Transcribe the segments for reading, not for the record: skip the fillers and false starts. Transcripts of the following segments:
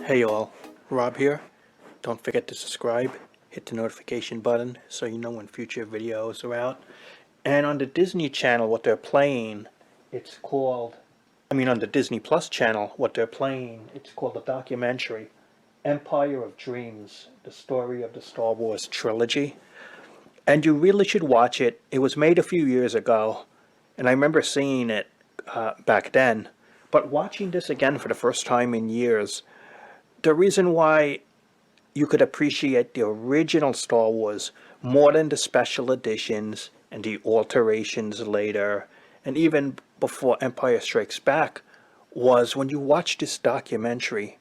Hey all, Rob here. Don't forget to subscribe, hit the notification button so you know when future videos are out. And on the Disney Channel, what they're playing, it's called, on the Disney Plus channel, what they're playing, it's called the documentary, Empire of Dreams, the story of the Star Wars trilogy. And you really should watch it. It was made a few years ago, and I remember seeing it back then. But watching this again for the first time in years, the reason why you could appreciate the original Star Wars more than the special editions and the alterations later, and even before Empire Strikes Back, was when you watch this documentary,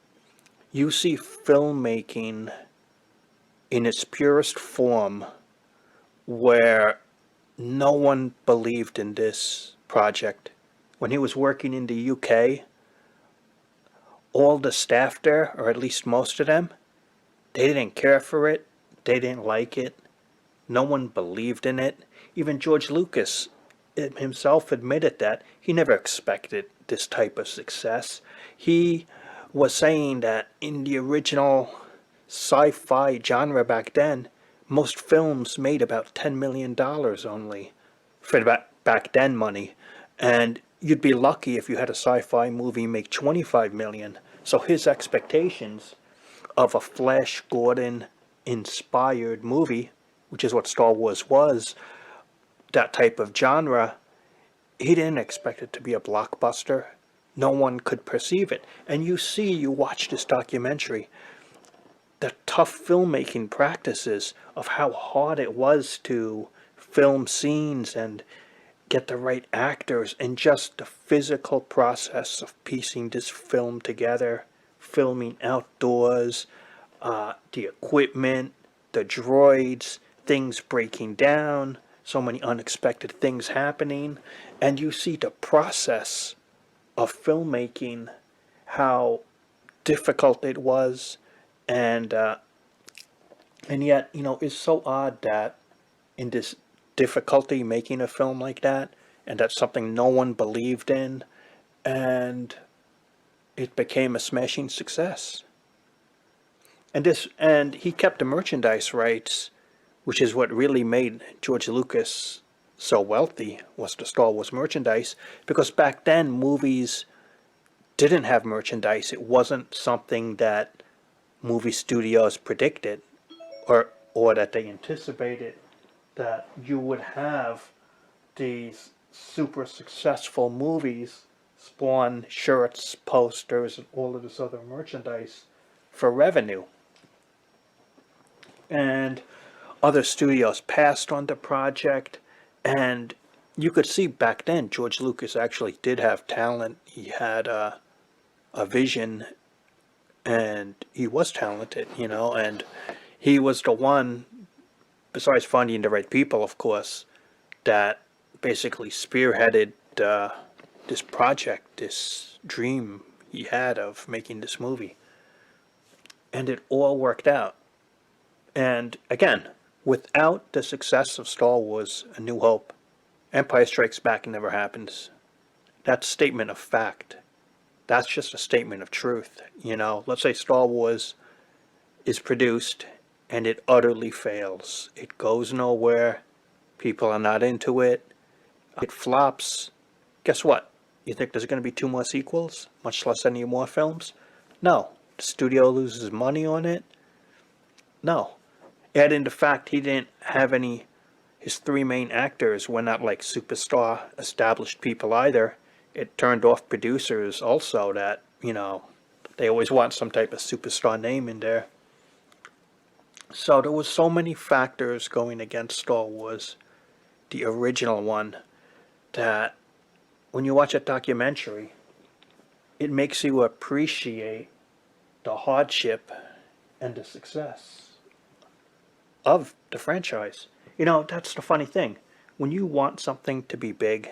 you see filmmaking in its purest form where no one believed in this project. When he was working in the UK, all the staff there, or at least most of them, they didn't care for it. They didn't like it. No one believed in it. Even George Lucas himself admitted that he never expected this type of success. He was saying that in the original sci-fi genre back then, most films made about $10 million only for back then money. And you'd be lucky if you had a sci-fi movie make 25 million. So his expectations of a Flash Gordon inspired movie, which is what Star Wars was, that type of genre, he didn't expect it to be a blockbuster. No one could perceive it. And you watch this documentary, the tough filmmaking practices of how hard it was to film scenes and get the right actors, and just the physical process of piecing this film together, filming outdoors, the equipment, the droids, things breaking down, so many unexpected things happening, and you see the process of filmmaking, how difficult it was, and yet, it's so odd that in this difficulty making a film like that, and that's something no one believed in, and it became a smashing success. And he kept the merchandise rights, which is what really made George Lucas so wealthy, was the Star Wars merchandise, because back then movies didn't have merchandise. It wasn't something that movie studios predicted, or that they anticipated, that you would have these super successful movies spawn shirts, posters, and all of this other merchandise for revenue. And other studios passed on the project, and you could see back then George Lucas actually did have talent. He had a vision, and he was talented, and he was the one, besides finding the right people, of course, that basically spearheaded this project, this dream he had of making this movie. And it all worked out. And again, without the success of Star Wars: A New Hope, Empire Strikes Back never happens. That's a statement of fact. That's just a statement of truth. Let's say Star Wars is produced and it utterly fails. It goes nowhere. People are not into it. It flops. Guess what? You think there's going to be 2 more sequels, much less any more films? No. The studio loses money on it? No. Add in the fact he didn't have his 3 main actors were not like superstar established people either. It turned off producers also that, they always want some type of superstar name in there. So there was so many factors going against Star Wars, the original one, that when you watch a documentary, it makes you appreciate the hardship and the success of the franchise. That's the funny thing. When you want something to be big,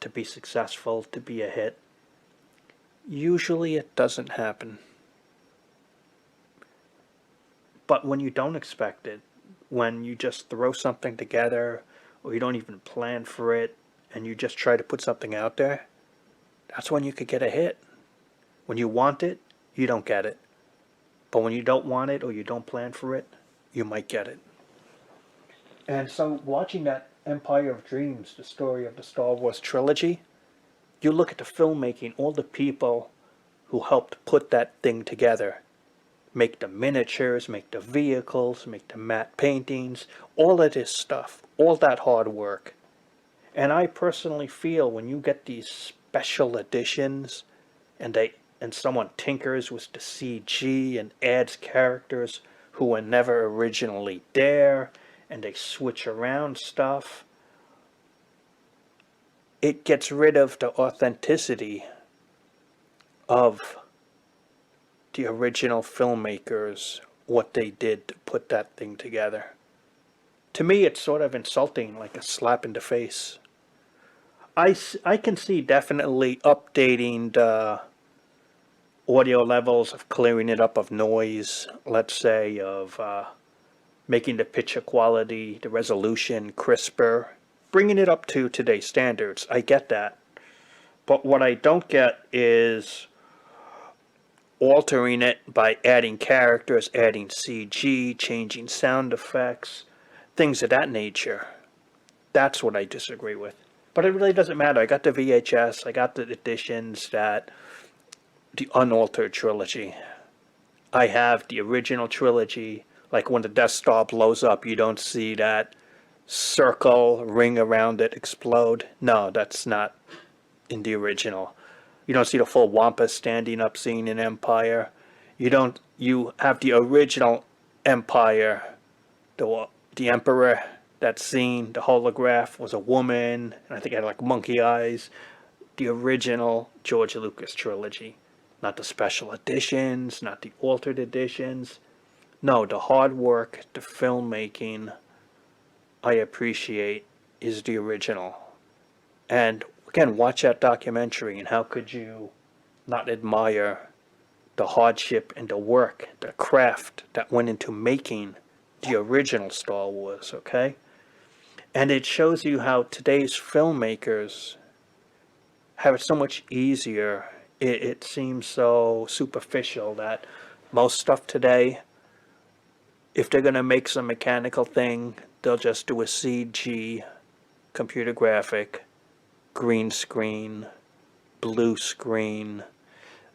to be successful, to be a hit, usually it doesn't happen. But when you don't expect it, when you just throw something together, or you don't even plan for it, and you just try to put something out there, that's when you could get a hit. When you want it, you don't get it. But when you don't want it or you don't plan for it, you might get it. And so watching that Empire of Dreams, the story of the Star Wars trilogy, you look at the filmmaking, all the people who helped put that thing together, make the miniatures, make the vehicles, make the matte paintings, all of this stuff, all that hard work. And I personally feel when you get these special editions and someone tinkers with the CG and adds characters who were never originally there, and they switch around stuff, it gets rid of the authenticity of the original filmmakers, what they did to put that thing together. To me, it's sort of insulting, like a slap in the face. I can see definitely updating the audio levels, of clearing it up of noise, let's say, of making the picture quality, the resolution crisper, bringing it up to today's standards. I get that. But what I don't get is altering it by adding characters, adding CG, changing sound effects, things of that nature. That's what I disagree with. But it really doesn't matter. I got the VHS, I got the editions that the unaltered trilogy. I have the original trilogy. Like when the Death Star blows up, you don't see that circle ring around it explode. No, that's not in the original. You don't see the full Wampa standing up scene in Empire. You have the original Empire, the Emperor, that scene, the holograph was a woman, and I think it had like monkey eyes. The original George Lucas trilogy. Not the special editions, not the altered editions. No, the hard work, the filmmaking, I appreciate, is the original. And again, watch that documentary, and how could you not admire the hardship and the work, the craft that went into making the original Star Wars, okay? And it shows you how today's filmmakers have it so much easier. It seems so superficial that most stuff today, if they're going to make some mechanical thing, they'll just do a CG, computer graphic, green screen, blue screen,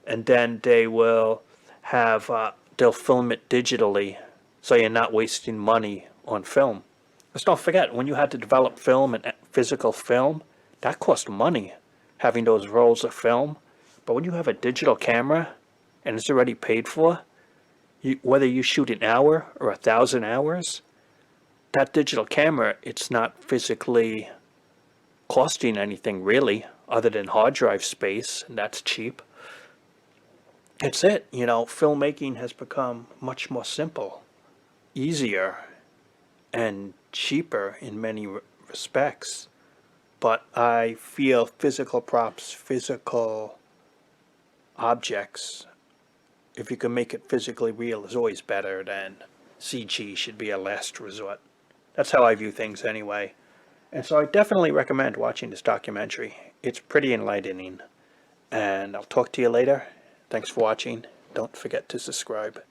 and then they will have, they'll film it digitally, so you're not wasting money on film. Let's don't forget, when you had to develop film and physical film, that cost money, having those rolls of film. But when you have a digital camera, and it's already paid for, whether you shoot an hour or 1,000 hours, that digital camera, it's not physically costing anything really, other than hard drive space, and that's cheap. It's it, filmmaking has become much more simple, easier, and cheaper in many respects. But I feel physical props, physical objects, if you can make it physically real, is always better than CG should be a last resort. That's how I view things anyway. And so I definitely recommend watching this documentary. It's pretty enlightening. And I'll talk to you later. Thanks for watching. Don't forget to subscribe.